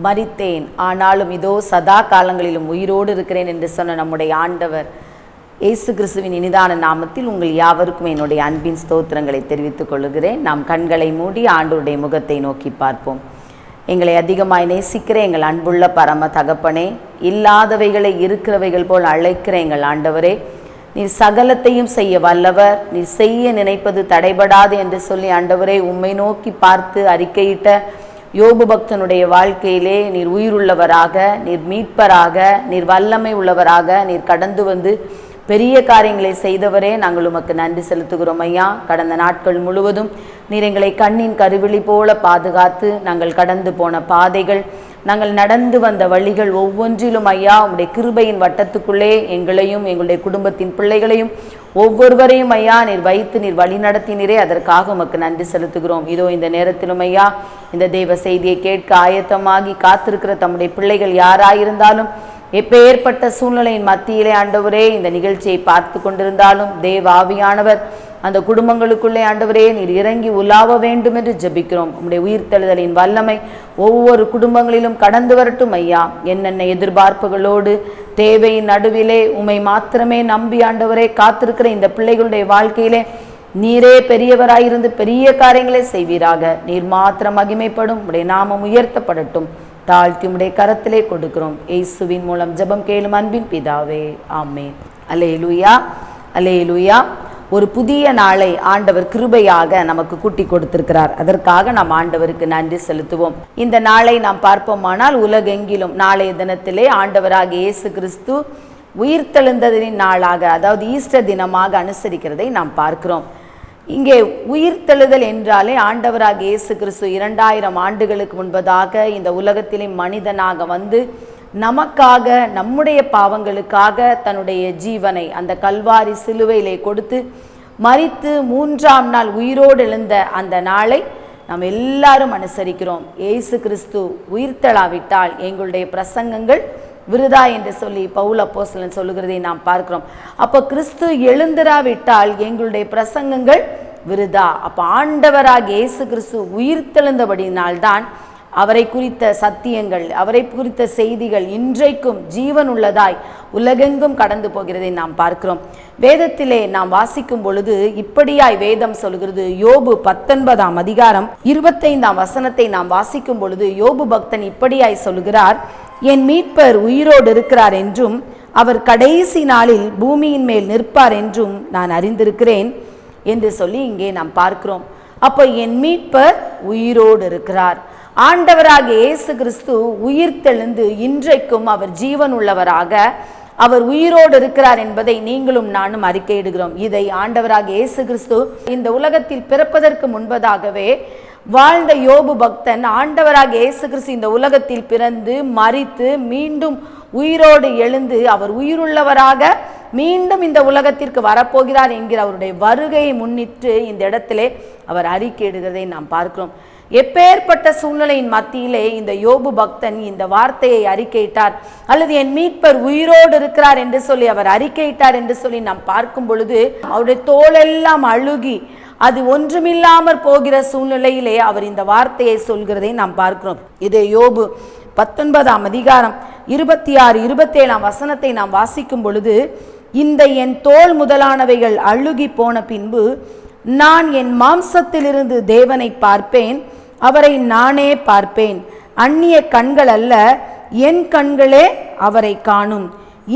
மரித்தேன், ஆனாலும் இதோ சதா காலங்களிலும் உயிரோடு இருக்கிறேன் என்று சொன்ன நம்முடைய ஆண்டவர் இயேசு கிறிஸ்துவின் இனிதான நாமத்தில் உங்கள் யாவருக்கும் என்னுடைய அன்பின் ஸ்தோத்திரங்களை தெரிவித்துக் கொள்கிறேன். நாம் கண்களை மூடி ஆண்டவருடைய முகத்தை நோக்கி பார்ப்போம். எங்களை அதிகமாய் நேசிக்கிற எங்கள் அன்புள்ள பரம தகப்பனே, இல்லாதவைகளை இருக்கிறவைகள் போல் அழைக்கிற எங்கள் ஆண்டவரே, நீர் சகலத்தையும் செய்ய வல்லவர், நீர் செய்ய நினைப்பது தடைபடாது என்று சொல்லி ஆண்டவரே உம்மை நோக்கி பார்த்து அறிக்கையிட்ட யோபு பக்தனுடைய வாழ்க்கையிலே நீர் உயிருள்ளவராக, நீர் மீட்பராக, நீர் வல்லமை உள்ளவராக, நீர் கடந்து வந்து பெரிய காரியங்களை செய்தவரே, நாங்கள் உமக்கு நன்றி செலுத்துகிறோம் ஐயா. கடந்த நாட்கள் முழுவதும் நீர் எங்களை கண்ணின் கருவிழி போல பாதுகாத்து, நாங்கள் கடந்து போன பாதைகள், நாங்கள் நடந்து வந்த வழிகள் ஒவ்வொன்றிலும் ஐயா உம்முடைய கிருபையின் வட்டத்துக்குள்ளே எங்களையும் எங்களுடைய குடும்பத்தின் பிள்ளைகளையும் ஒவ்வொருவரையும் ஐயா நீர் வைத்து நீர் வழி நடத்தினீரே, அதற்காக உமக்கு நன்றி செலுத்துகிறோம். இதோ இந்த நேரத்திலும் ஐயா இந்த தெய்வ செய்தியை கேட்க ஆயத்தமாகி காத்திருக்கிற தம்முடைய பிள்ளைகள் யாராயிருந்தாலும், எப்பேற்பட்ட சூழ்நிலையின் மத்தியிலே ஆண்டவரே இந்த நிகழ்ச்சியை பார்த்து கொண்டிருந்தாலும் தேவ ஆவியானவர் அந்த குடும்பங்களுக்குள்ளே ஆண்டவரே நீர் இறங்கி உலாவ வேண்டும் என்று ஜெபிக்கிறோம். உம்முடைய உயிர்த்தெழுதலின் வல்லமை ஒவ்வொரு குடும்பங்களிலும் கடந்து வரட்டும் ஐயா. என்னென்ன எதிர்பார்ப்புகளோடு தேவையின் நடுவிலே உம்மை மாத்திரமே நம்பி ஆண்டவரே காத்திருக்கிற இந்த பிள்ளைகளுடைய வாழ்க்கையிலே நீரே பெரியவராயிருந்து பெரிய காரியங்களை செய்வீராக. நீர் மாத்திரம் மகிமைப்படும், உம்முடைய நாமம் உயர்த்தப்படட்டும். தாழ்த்தி உம்முடைய கரத்திலே கொடுக்கிறோம். இயேசுவின் மூலம் ஜெபம் கேளும் அன்பின் பிதாவே, ஆமென். அல்லேலூயா, அல்லேலூயா. ஒரு புதிய நாளை ஆண்டவர் கிருபையாக நமக்கு கூட்டி கொடுத்திருக்கிறார். அதற்காக நாம் ஆண்டவருக்கு நன்றி செலுத்துவோம். இந்த நாளை நாம் பார்ப்போமானால் உலகெங்கிலும் நாளைய தினத்திலே ஆண்டவராக இயேசு கிறிஸ்து உயிர்த்தெழுந்ததின் நாளாக, அதாவது ஈஸ்டர் தினமாக அனுசரிக்கிறதை நாம் பார்க்கிறோம். இங்கே உயிர்த்தெழுதல் என்றாலே ஆண்டவராக இயேசு கிறிஸ்து 2000 ஆண்டுகளுக்கு முன்பதாக இந்த உலகத்திலே மனிதனாக வந்து நமக்காக, நம்முடைய பாவங்களுக்காக தன்னுடைய ஜீவனை அந்த கல்வாரி சிலுவையிலே கொடுத்து மரித்து 3ஆம் நாள் உயிரோடு எழுந்த அந்த நாளை நாம் எல்லாரும் அனுசரிக்கிறோம். இயேசு கிறிஸ்து உயிர்த்தெழாவிட்டால் எங்களுடைய பிரசங்கங்கள் விருதா என்று சொல்லி பவுல் அப்போஸ்தலன் சொல்லுகிறதை நாம் பார்க்கிறோம். அப்போ கிறிஸ்து எழுந்திராவிட்டால் எங்களுடைய பிரசங்கங்கள் விருதா. அப்போ ஆண்டவராக இயேசு கிறிஸ்து உயிர்த்தெழுந்தபடியினால்தான் அவரை குறித்த சத்தியங்கள், அவரை குறித்த செய்திகள் இன்றைக்கும் ஜீவன் உள்ளதாய் உலகெங்கும் கடந்து போகிறதை நாம் பார்க்கிறோம். வேதத்திலே நாம் வாசிக்கும் பொழுது இப்படியாய் வேதம் சொல்கிறது. யோபு 19ஆம் அதிகாரம் 25ஆம் வசனத்தை நாம் வாசிக்கும் பொழுது யோபு பக்தன் இப்படியாய் சொல்கிறார், என் மீட்பர் உயிரோடு இருக்கிறார் என்றும் அவர் கடைசி நாளில் பூமியின் மேல் நிற்பார் என்றும் நான் அறிந்திருக்கிறேன் என்று சொல்லி இங்கே நாம் பார்க்கிறோம். அப்போ என் மீட்பர் உயிரோடு இருக்கிறார். ஆண்டவராக இயேசு கிறிஸ்து உயிர்த்தெழுந்து இன்றைக்கும் அவர் ஜீவன் உள்ளவராக, அவர் உயிரோடு இருக்கிறார் என்பதை நீங்களும் நானும் அறிக்கையிடுகிறோம். இதை ஆண்டவராக இயேசு கிறிஸ்து இந்த உலகத்தில் பிறப்பதற்கு முன்பதாகவே வாழ்ந்த யோபு பக்தன் ஆண்டவராக இயேசு கிறிஸ்து இந்த உலகத்தில் பிறந்து மரித்து மீண்டும் உயிரோடு எழுந்து அவர் உயிருள்ளவராக மீண்டும் இந்த உலகத்திற்கு வரப்போகிறார் என்கிற அவருடைய வருகையை முன்னிட்டு இந்த இடத்திலே அவர் அறிக்கையிடுகிறதை நாம் பார்க்கிறோம். எப்பேற்பட்ட சூழ்நிலையின் மத்தியிலே இந்த யோபு பக்தன் இந்த வார்த்தையை அறிக்கையிட்டார், அல்லது என் மீட்பர் உயிரோடு இருக்கிறார் என்று சொல்லி அவர் அறிக்கையிட்டார் என்று சொல்லி நாம் பார்க்கும் பொழுது அவருடைய தோளெல்லாம் அழுகி அது ஒன்றுமில்லாமற் போகிற சூழ்நிலையிலே அவர் இந்த வார்த்தையை சொல்கிறதை நாம் பார்க்கிறோம். இதை யோபு 19ஆம் அதிகாரம் 26, 27ஆம் வசனத்தை நாம் வாசிக்கும் பொழுது, இந்த என் தோல் முதலானவைகள் அழுகி போன பின்பு நான் என் மாம்சத்திலிருந்து தேவனை பார்ப்பேன், அவரை நானே பார்ப்பேன், அந்நிய கண்கள் அல்ல என் கண்களே அவரை காணும்,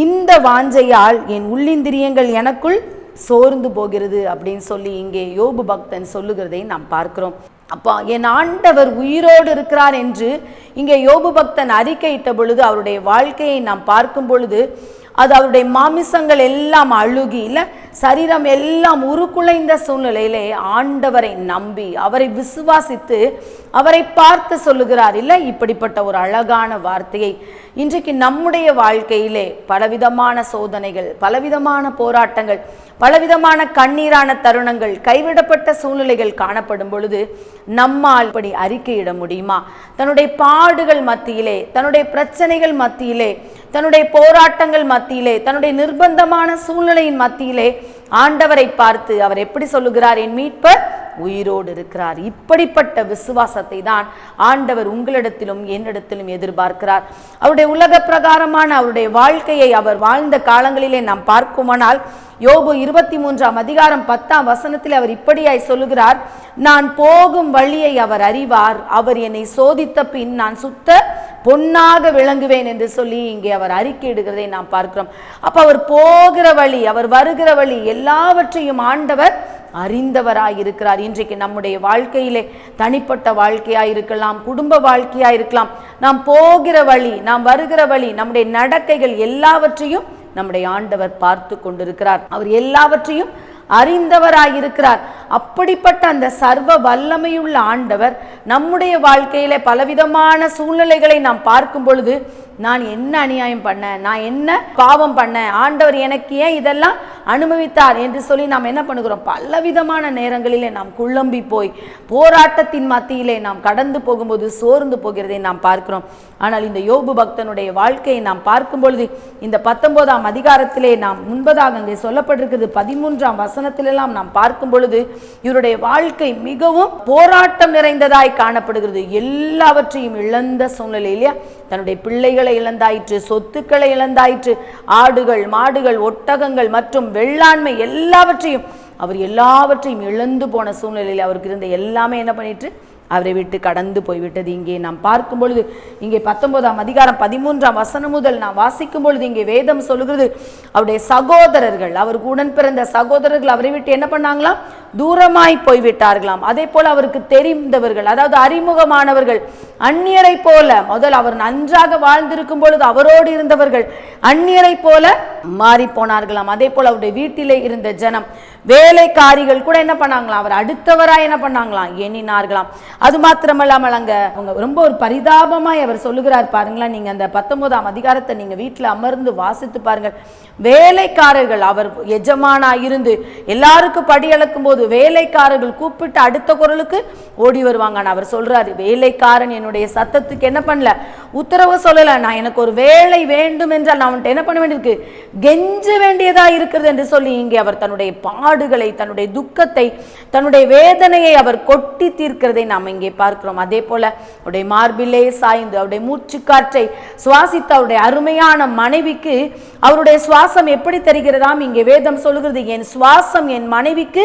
இந்த வாஞ்சையால் என் உள்ளிந்திரியங்கள் எனக்குள் சோர்ந்து போகிறது அப்படின்னு சொல்லி இங்கே யோபு பக்தன் சொல்லுகிறதை நாம் பார்க்கிறோம். அப்போ என் ஆண்டவர் உயிரோடு இருக்கிறார் என்று இங்கே யோபு பக்தன் அறிக்கையிட்ட பொழுது அவருடைய வாழ்க்கையை நாம் பார்க்கும் பொழுது அது அவருடைய மாமிசங்கள் எல்லாம் அழுகி, இல்லை சரீரம் எல்லாம் உருக்குலைந்த சூழ்நிலையிலே ஆண்டவரை நம்பி அவரை விசுவாசித்து அவரை பார்த்து சொல்லுகிறார். இல்லை, இப்படிப்பட்ட ஒரு அழகான வார்த்தையை இன்றைக்கு நம்முடைய வாழ்க்கையிலே பலவிதமான சோதனைகள், பலவிதமான போராட்டங்கள், பலவிதமான கண்ணீரான தருணங்கள், கைவிடப்பட்ட சூழ்நிலைகள் காணப்படும் பொழுது நம்மால் இப்படி அறிக்கையிட முடியுமா? தன்னுடைய பாடுகள் மத்தியிலே, தன்னுடைய பிரச்சனைகள் மத்தியிலே, தன்னுடைய போராட்டங்கள் மத்தியிலே, தன்னுடைய நிர்பந்தமான சூழ்நிலையின் மத்தியிலே ஆண்டவரை பார்த்து அவர் எப்படி சொல்லுகிறார்? என் மீட்பர் உயிரோடு இருக்கிறார். இப்படிப்பட்ட விசுவாசத்தை தான் ஆண்டவர் உங்களிடத்திலும் என்னிடத்திலும் எதிர்பார்க்கிறார். அவருடைய உலக பிரகாரமான அவருடைய வாழ்க்கையை அவர் வாழ்ந்த காலங்களிலே நாம் பார்க்குமானால் யோபு 23ஆம் அதிகாரம் 10ஆம் வசனத்தில் அவர் இப்படியாய் சொல்லுகிறார், நான் போகும் வழியை அவர் அறிவார், அவர் என்னை சோதித்த பின் நான் சுத்த பொன்னாக விளங்குவேன் என்று சொல்லி இங்கே அவர் அறிக்கையிடுகிறதை நாம் பார்க்கிறோம். அப்ப அவர் போகிற வழி, அவர் வருகிற வழி எல்லாவற்றையும் ஆண்டவர் அறிந்தவராயிருக்கிறார். இன்றைக்கு நம்முடைய வாழ்க்கையிலே தனிப்பட்ட வாழ்க்கையாயிருக்கலாம், குடும்ப வாழ்க்கையாயிருக்கலாம், நாம் போகிற வழி, நாம் வருகிற வழி, நம்முடைய நடக்கைகள் எல்லாவற்றையும் நம்முடைய ஆண்டவர் பார்த்து கொண்டிருக்கிறார். அவர் எல்லாவற்றையும் அறிந்தவராயிருக்கிறார். அப்படிப்பட்ட அந்த சர்வ வல்லமையுள்ள ஆண்டவர் நம்முடைய வாழ்க்கையில பலவிதமான சூழ்நிலைகளை நாம் பார்க்கும் பொழுது, நான் என்ன அநியாயம் பண்ணேன், நான் என்ன பாவம் பண்ணேன், ஆண்டவர் எனக்கு ஏன் இதெல்லாம் அனுபவித்தார் என்று சொல்லி நாம் என்ன பண்ணுகிறோம், பலவிதமான நேரங்களிலே நாம் குழம்பி போய் போராட்டத்தின் மத்தியிலே நாம் கடந்து போகும்போது சோர்ந்து போகிறதை நாம் பார்க்கிறோம். ஆனால் இந்த யோபு பக்தனுடைய வாழ்க்கையை நாம் பார்க்கும் பொழுது, இந்த 19ஆம் அதிகாரத்திலே நாம் முன்பதாக அங்கே சொல்லப்பட்டிருக்கிறது 13ஆம் வசனத்திலெல்லாம் நாம் பார்க்கும் பொழுது இவருடைய வாழ்க்கை மிகவும் போராட்டம் நிறைந்ததாய் காணப்படுகிறது. எல்லாவற்றையும் இழந்த சூழ்நிலையிலே தன்னுடைய பிள்ளைகளை இழந்தாயிற்று, சொத்துக்களை இழந்தாயிற்று, ஆடுகள், மாடுகள், ஒட்டகங்கள் மற்றும் வெள்ளாண்மை எல்லாவற்றையும் இழந்து போன சூழ்நிலையில் அவருக்கு இருந்த எல்லாமே என்ன பண்ணிட்டு அவரை விட்டு கடந்து போய்விட்டது. இங்கே நாம் பார்க்கும் பொழுது, இங்கே 19ஆம் அதிகாரம் 13ஆம் வசனம் முதல் நாம் வாசிக்கும் பொழுது இங்கே வேதம் சொல்லுகிறது, அவருடைய சகோதரர்கள், அவருக்கு உடன் பிறந்த சகோதரர்கள் அவரை விட்டு என்ன பண்ணாங்களாம், தூரமாய் போய்விட்டார்களாம். அதே போல அவருக்கு தெரிந்தவர்கள், அதாவது அறிமுகமானவர்கள் அந்நியரை போல, முதல் அவர் நன்றாக வாழ்ந்திருக்கும் பொழுது அவரோடு இருந்தவர்கள் அந்நியரை போல மாறி போனார்களாம். அதே போல அவருடைய வீட்டிலே இருந்த ஜனம், வேலைக்காரிகள் கூட என்ன பண்ணாங்களாம், அவர் அடுத்தவராய் என்ன பண்ணாங்களாம், எண்ணினார்களாம். அது மாத்திரமல்லாமல் அங்க ரொம்ப ஒரு பரிதாபமாய் அவர் சொல்லுகிறார் பாருங்களா, நீங்க அந்த 19ஆம் அதிகாரத்தை நீங்க வீட்டில் அமர்ந்து வாசித்து பாருங்கள். வேலைக்காரர்கள், அவர் எஜமானா இருந்து எல்லாருக்கும் படியளக்கும் போது வேலைக்காரர்கள் கூப்பிட்டு அடுத்த குரலுக்கு ஓடி வருவாங்க. அவர் சொல்றாரு, வேலைக்காரன் என்னுடைய சத்தத்துக்கு என்ன பண்ணல, உத்தரவு சொல்லல, நான் எனக்கு ஒரு வேலை வேண்டும் என்றால் நான் அவன்கிட்ட என்ன பண்ண வேண்டியிருக்கு, கெஞ்ச வேண்டியதா இருக்கிறது என்று சொல்லி இங்கே அவர் தன்னுடைய பாடுகளை, தன்னுடைய துக்கத்தை, தன்னுடைய வேதனையை அவர் கொட்டி தீர்க்கிறதை நாம் இங்கே பார்க்கிறோம். அதே போல அவருடைய மார்பிலே சாய்ந்து அவருடைய மூச்சு காற்றை சுவாசித்த அவருடைய அருமையான மனைவிக்கு அவருடைய சுவாசம் எப்படி தெரிகிறதாம், இங்கே வேதம் சொல்லுகிறது, என் சுவாசம் என் மனைவிக்கு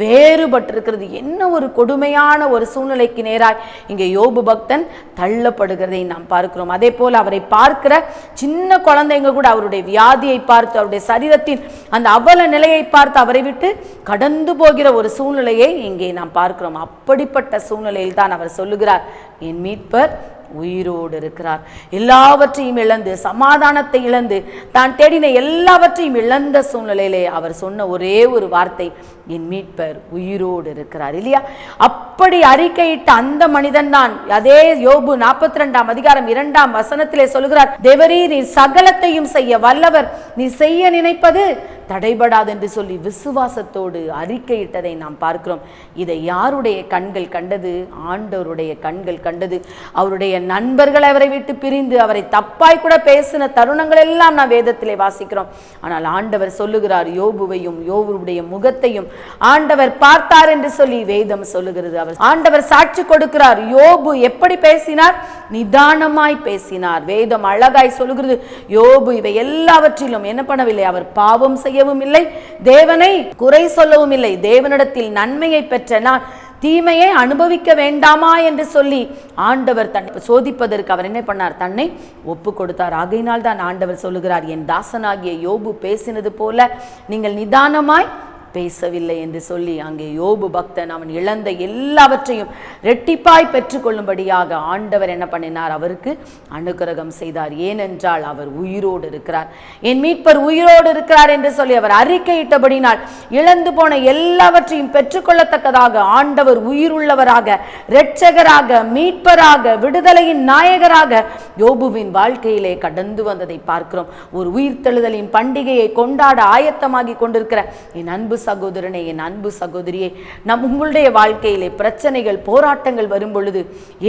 வேறுபட்டிருக்கிறது. என்ன ஒரு கொடுமையான ஒரு சூழ்நிலைக்கு நேராய் இங்கே யோபு பக்தன் தள்ளப்படுகிறதை நாம் பார்க்கிறோம். அதே போல அவரை பார்க்கிற சின்ன குழந்தைங்க கூட அவருடைய வியாதியை பார்த்து, அவருடைய சரீரத்தின் அந்த அவல நிலையை பார்த்து அவரை விட்டு கடந்து போகிற ஒரு சூழ்நிலையை இங்கே நாம் பார்க்கிறோம். அப்படிப்பட்ட சூழ்நிலையில் தான் அவர் சொல்லுகிறார், என் மீட்பர் உயிரோடு இருக்கிறார். எல்லாவற்றையும் இழந்து, சமாதானத்தை இழந்து, தான் தேடின எல்லாவற்றையும் இழந்த சூழ்நிலையிலே அவர் சொன்ன ஒரே ஒரு வார்த்தை, என் மீட்பர் உயிரோடு இருக்கிறார், இல்லையா? அப்படி அறிக்கையிட்ட அந்த மனிதன் தான் அதே யோபு 42ஆம் அதிகாரம் 2ஆம் வசனத்திலே சொல்லுகிறார், தேவரீ நீர் சகலத்தையும் செய்ய வல்லவர், நீ செய்ய நினைப்பது தடைபடாது என்று சொல்லி விசுவாசத்தோடு அறிக்கையிட்டதை நாம் பார்க்கிறோம். இதை யாருடைய கண்கள் கண்டது? ஆண்டவருடைய கண்கள் கண்டது. அவருடைய நண்பர்கள் அவரை விட்டு பிரிந்து அவரை தப்பாய் கூட பேசின தருணங்கள் எல்லாம் நாம் வேதத்திலே வாசிக்கிறோம். ஆனால் ஆண்டவர் சொல்லுகிறார், யோபுவையும் யோபுடைய முகத்தையும் ஆண்டவர் பார்த்தார் என்று சொல்லி வேதம் சொல்லுகிறது. ஆண்டவர் சாட்சி கொடுக்கிறார், யோபு எப்படி பேசினார், நிதானமாய் பேசினார். வேதம் அழகாய் சொல்லுகிறது, யோபு இவை எல்லாவற்றிலும் என்ன பண்ணவில்லை, அவர் பாவம் செய்யவும் இல்லை, தேவனை குறை சொல்லவும் இல்லை. தேவனிடத்தில் நன்மையை பெற்ற நான் தீமையை அனுபவிக்க வேண்டாமா என்று சொல்லி ஆண்டவர் தன்னை சோதிப்பதற்கு அவர் என்ன பண்ணார், தன்னை ஒப்பு கொடுத்தார். ஆகையினால் தான் ஆண்டவர் சொல்லுகிறார், என் தாசனாகிய யோபு பேசினது போல நீங்கள் நிதானமாய் பேசவில்லை என்று சொல்லி அங்கே யோபு பக்தன் அவன் இழந்த எல்லாவற்றையும் இரட்டிப்பாய் பெற்றுக்கொள்ளும்படியாக ஆண்டவர் என்ன பண்ணினார், அவருக்கு அனுக்கிரகம் செய்தார். ஏனென்றால் அவர் உயிரோடு இருக்கிறார், என் மீட்பர் உயிரோடு இருக்கிறார் என்று சொல்லி அவர் அறிக்கையிட்டபடினால் இழந்து போன எல்லாவற்றையும் பெற்றுக்கொள்ளத்தக்கதாக ஆண்டவர் உயிருள்ளவராக, இரட்சகராக, மீட்பராக, விடுதலையின் நாயகராக யோபுவின் வாழ்க்கையிலே கடந்து வந்ததை பார்க்கிறோம். ஒரு உயிர்த்தெழுதலின் பண்டிகையை கொண்டாட ஆயத்தமாகி கொண்டிருக்கிற என் அன்பு சகோதரனே, என் அன்பு சகோதரியே, உங்களுடைய வாழ்க்கையிலே பிரச்சனைகள் போராட்டங்கள் வரும் பொழுது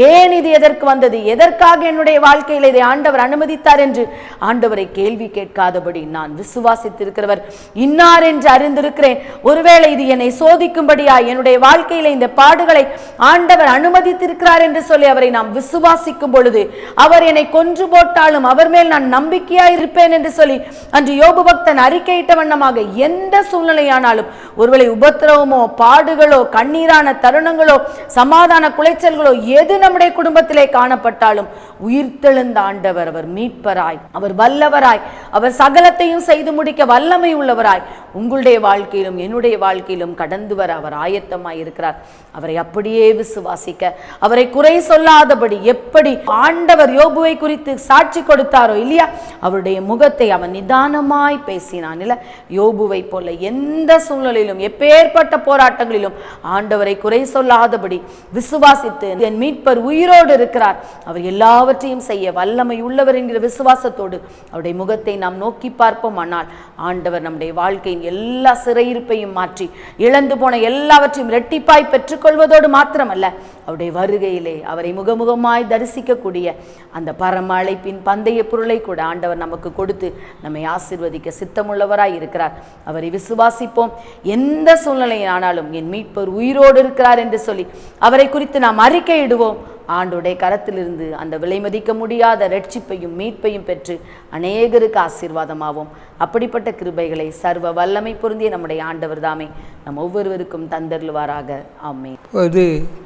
ஏன் இது எதற்கு வந்தது, எதற்காக என்னுடைய வாழ்க்கையில் இதை ஆண்டவர் அனுமதித்தார் என்று ஆண்டவரை கேள்வி கேட்காதபடி நான் விசுவாசித்திருக்கிறவர் இன்னார் என்று அறிந்திருக்கிறேன். ஒருவேளை இது என்னை சோதிக்கும்படியா என்னுடைய வாழ்க்கையில இந்த பாடுகளை ஆண்டவர் அனுமதித்திருக்கிறார் என்று சொல்லி அவரை நாம் விசுவாசிக்கும் பொழுது அவர் என்னை கொன்று போட்டாலும் அவர் மேல் நான் நம்பிக்கையாய் இருப்பேன் என்று சொல்லி அன்று யோபு பக்தன் அறிக்கையிட்ட வண்ணமாக எந்த சூழ்நிலையானாலும், ஒருவேளை உபத்திரவமோ பாடுகளோ கண்ணீரான தருணங்களோ சமாதான குலைச்சல்களோ எது நம்முடைய குடும்பத்திலே காணப்பட்டாலும் உயிர்த்தெழுந்த ஆண்டவர் அவர் மீட்பராய், அவர் வல்லவராய், அவர் சகலத்தையும் செய்து முடிக்க வல்லமை உள்ளவராய் உங்களுடைய வாழ்க்கையிலும் என்னுடைய வாழ்க்கையிலும் கடந்து வர அவர் ஆயத்தமாய் இருக்கிறார். அவரை அப்படியே விசுவாசிக்க, அவரை குறை சொல்லாதபடி எப்படி ஆண்டவர் யோபுவை குறித்து சாட்சி கொடுத்தாரோ இல்லையா, அவருடைய முகத்தை அவன் நிதானமாய் பேசினான் இல்ல. யோபுவை போல எந்த சூழ்நிலையிலும் எப்பேற்பட்ட போராட்டங்களிலும் ஆண்டவரை குறை சொல்லாதபடி விசுவாசித்து, என் மீட்பர் உயிரோடு இருக்கிறார், அவர் எல்லாவற்றையும் செய்ய வல்லமை உள்ளவர் என்கிற விசுவாசத்தோடு அவருடைய முகத்தை நாம் நோக்கி பார்ப்போம். ஆனால் ஆண்டவர் நம்முடைய வாழ்க்கையின் எல்லா சிறையிருப்பையும் மாற்றி இழந்து போன எல்லாவற்றையும் இரட்டிப்பாய் பெற்றுக்கொள்வதோடு மாத்திரமல்ல, அவருடைய வருகையிலே அவரை முகமுகமாய் தரிசிக்கக்கூடிய அந்த பரம அழைப்பின் பந்தய பொருளை கூட ஆண்டவர் நமக்கு கொடுத்து நம்மை ஆசீர்வதிக்க சித்தமுள்ளவராய் இருக்கிறார். அவரை விசுவாசிப்போம். எந்த சூழ்நிலையானாலும் என் மீட்பர் உயிரோடு இருக்கிறார் என்று சொல்லி அவரை குறித்து நாம் அறிக்கையிடுவோம். ஆண்டுடைய கரத்திலிருந்து அந்த விலை மதிக்க முடியாத இரட்சிப்பையும் மீட்பையும் பெற்று அநேகருக்கு ஆசீர்வாதமாவோம். அப்படிப்பட்ட கிருபைகளை சர்வ வல்லமை பொருந்திய நம்முடைய ஆண்டவர் தாமே நம் ஒவ்வொருவருக்கும் தந்தருள்வாராக. ஆமென். ஒரு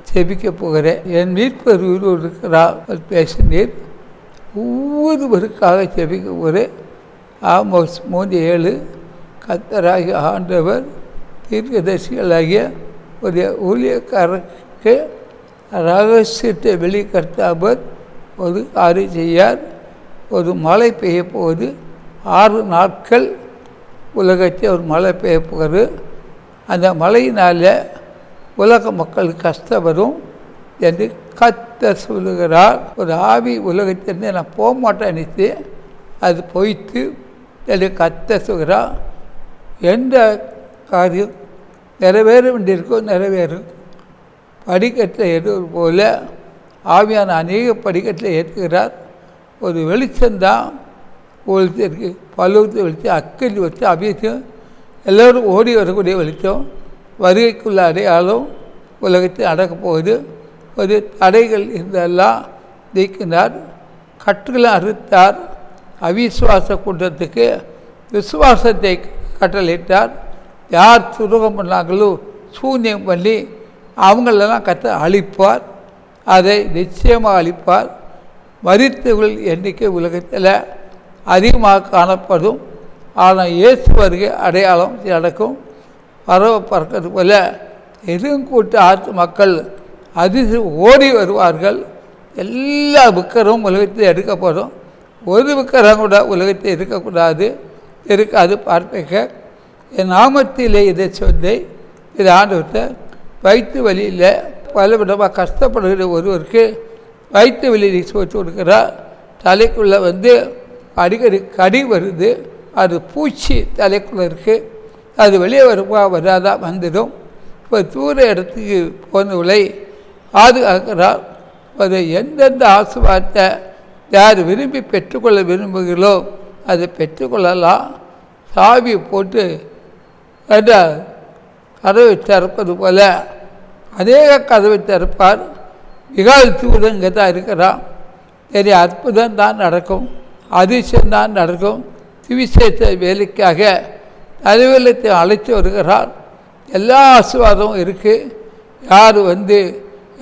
செபிக்க போகிறேன். என் மீட்பர் உயிரோடு இருக்கிறார் பேசினீர். ஒவ்வொருவருக்காக செபிக்க போகிறேன். ஆமோஸ் 3:7 கர்த்தராகிய ஆண்டவர் தீர்க்கதரிசிகளாகிய ஒரு ஊழியக்காரருக்கு ரகசியத்தை வெளிக்கர்த்தாவர் ஒரு காரியம் செய்யார். ஒரு மழை பெய்ய போகுது. 6 நாட்கள் உலகத்தை ஒரு மழை பெய்ய போகிறது. அந்த மழையினால் உலக மக்களுக்கு கஷ்டம் வரும் என்று கர்த்தர் சொல்லுகிறார். ஒரு ஆவி உலகத்திலிருந்து நான் போக மாட்டேன் நினைத்து அது போய்த்து என்று கர்த்தர் சொல்கிறார். எந்த காரியம் நிறைவேற வேண்டியிருக்கோ நிறைவேறும். படிக்கட்டில் ஏறுவது போல ஆவியான அநேக படிக்கட்டில் ஏற்றுகிறார். ஒரு வெளிச்சம்தான் ஒளித்திற்கு பழுவத்து வெளிச்சம், அக்கறி வச்சு அபிஷம் எல்லோரும் ஓடி வரக்கூடிய வெளிச்சம். வருகைக்குள்ள அடையாளம் உலகத்தில் நடக்கப் போகுது. ஒரு தடைகள் இருந்தெல்லாம் நீக்கினார். கட்டுகளை அறுத்தார். அவிசுவாச கூட்டத்துக்கு விசுவாசத்தை கட்டளையிட்டார். யார் துரோகம் பண்ணாங்களோ சூன்யம் பண்ணி அவங்களெல்லாம் அழிப்பார். அதை நிச்சயமாக அழிப்பார். மரித்தவர்கள் எண்ணிக்கை உலகத்தில் அதிகமாக காணப்படும். ஆனால் இயேசு வருகை அடையாளம் நடக்கும். பறவை பறக்கிறது போல எதுவும் கூட்டு ஆற்று மக்கள் அதிசயம் ஓடி வருவார்கள். எல்லா விக்கிரமும் உலகத்தில் எடுக்கப்படும். ஒரு விக்கிரம் கூட உலகத்தில் இருக்கக்கூடாது, இருக்காது. பார்ப்பேக்க என் நாமத்திலே இதை சொன்னேன். இது ஆண்டவர்கிட்ட வயிற்று வலியில் பலவிடமாக கஷ்டப்படுகிற ஒருவருக்கு வயிற்று வலியை சோச்சு கொடுக்குறார். தலைக்குள்ளே அடிக்கடி கடி வருது. அது பூச்சி தலைக்குள்ளே இருக்குது. அது வெளியே வருமா வராதா வந்துடும். இப்போ தூர இடத்துக்கு போனவளை பாதுகாக்கிறார். அதை எந்தெந்த ஆசீர்வாதத்தை யார் விரும்பி பெற்றுக்கொள்ள விரும்புகிறோ அதை பெற்றுக்கொள்ளலாம். சாவி போட்டு கதவை திறப்பது போல அநேக கதவை திறப்பார். விகால் தூதன் இங்கே தான் இருக்கிறான். பெரிய அற்புதம் தான் நடக்கும், அதிசயம்தான் நடக்கும். சுவிசேஷ வேலைக்காக நலுவலத்தை அழைத்து வருகிறார். எல்லா ஆசீர்வாதமும் இருக்குது. யார்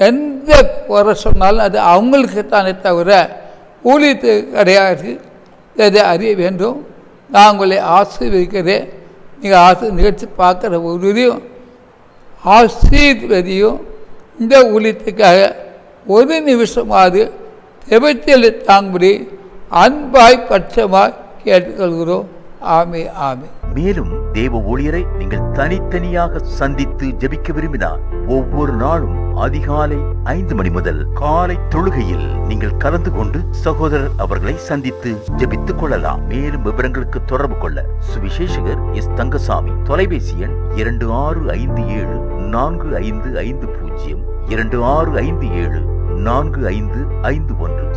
எந்த குறை சொன்னாலும் அது அவங்களுக்கு தானே தவிர ஊழியத்து கிடையாது. இதை அறிய வேண்டும். நான் உங்களை ஆசீர்வதிக்கிறேன். நீங்கள் நிகழ்ச்சி பார்க்குற ஒருவரையும் ஆசீர்வதியும் இந்த ஊழியத்துக்காக ஒரு நிமிஷமாவது ஜெபத்தில் தாங்கும்படி அன்பாய் பட்சமாய் கேட்டுக்கொள்கிறோம். ஆமே ஆமே. மேலும் தேவ ஊழியரை நீங்கள் தனித்தனியாக சந்தித்து ஜெபிக்க விரும்பினார் ஒவ்வொரு நாளும் அதிகாலை 5 மணி முதல் காலை தொழுகையில் நீங்கள் கலந்து கொண்டு சகோதரர் அவர்களை சந்தித்து ஜெபித்துக் கொள்ளலாம். மேலும் விவரங்களுக்கு தொடர்பு கொள்ள சுவிசேஷகர் எஸ் தங்கசாமி, தொலைபேசி எண் 26574550, 26574551,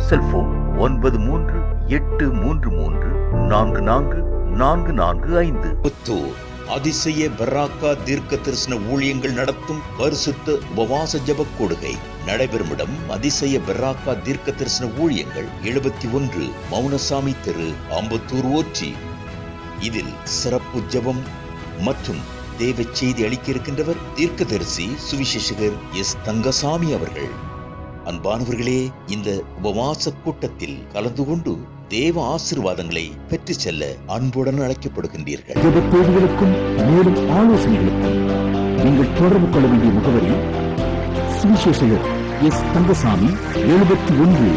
செல்போன் 9383344445. புத்தூர் அதிசய பராக்கா தீர்க்க தரிசன ஊழியங்கள் நடத்தும் பரிசுத்த உபவாச ஜெப கொடுகை நடைபெறும் இடம் அதிசய பராக்கா தீர்க்க தரிசன ஊழியங்கள் 71 மௌனசாமி தெரு, அம்பத்தூர் ஓச்சி. இதில் சிறப்பு ஜெபம் மற்றும் தேவ செய்தி அளிக்க இருக்கின்றவர் தீர்க்கதரிசி சுவிசேஷகர் எஸ் தங்கசாமி அவர்கள். அன்பானவர்களே, இந்த உபவாச கூட்டத்தில் கலந்து கொண்டு தேவ ஆசீர்வாதங்களை பெற்று செல்ல அன்புடன் அழைக்கப்படுகின்றீர்கள். தேவைகளுக்கும் மேலும் ஆலோசனைகளுக்கும் நீங்கள் தொடர்பு கொள்ள வேண்டிய முகவரி சுவிசேஷகர் எஸ் தங்கசாமி, 71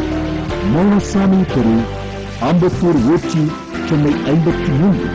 மௌனசாமி தெரு, அம்பத்தூர் ஓச்சி, சென்னை 53.